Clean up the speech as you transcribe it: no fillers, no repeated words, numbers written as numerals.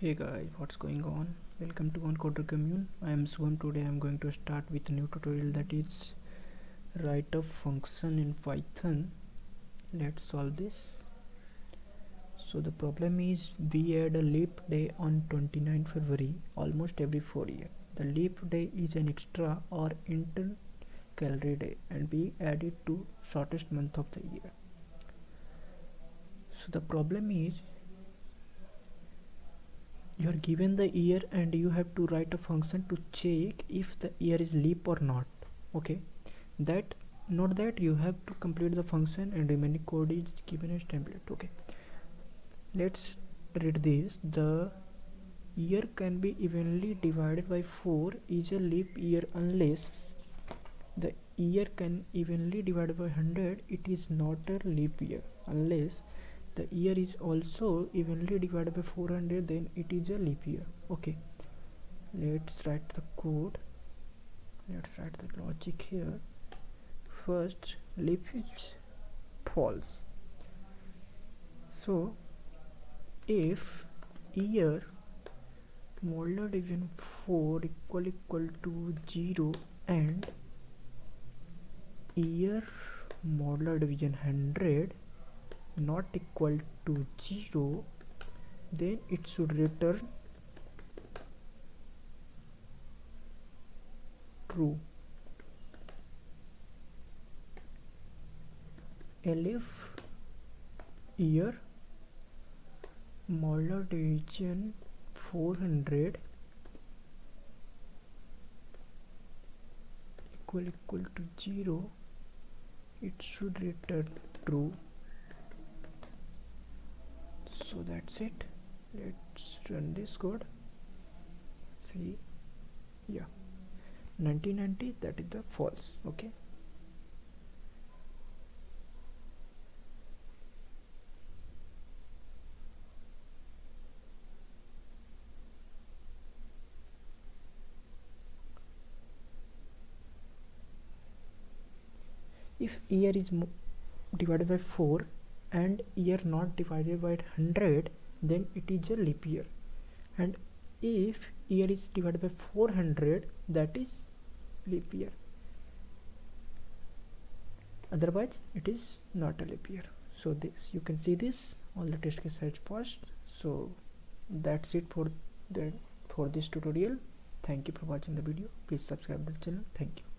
Hey guys, what's going on? Welcome to One Coder Commune. I am Swam. Today I am going to start with a new tutorial, that is write a function in Python. Let's solve this. So the problem is we add a leap day on 29 February almost every 4 years. The leap day is an extra or intercalary day and we add it to shortest month of the year. So the problem is you are given the year and you have to write a function to check if the year is leap or not. Okay, that not that you have to complete the function and remaining code is given as template. Okay, let's read this. The year can be evenly divided by 4 is a leap year unless the year can evenly divided by 100, it is not a leap year. Unless the year is also evenly divided by 400, then it is a leap year. Okay, let's write the code. Let's write the logic here. First, leap is false. So if year modular division 4 equal to 0 and year modular division 100 not equal to 0, then it should return true. And if year modular division 400 equal to 0, it should return true. So that's it. Let's run this code. See, yeah, 1990, that is the false. Okay, if year is divided by 4 and year not divided by 100, then it is a leap year. And if year is divided by 400, that is leap year. Otherwise it is not a leap year. So this, you can see this, all the test case has passed. So that's it for this tutorial. Thank you for watching the video. Please subscribe to the channel. Thank you.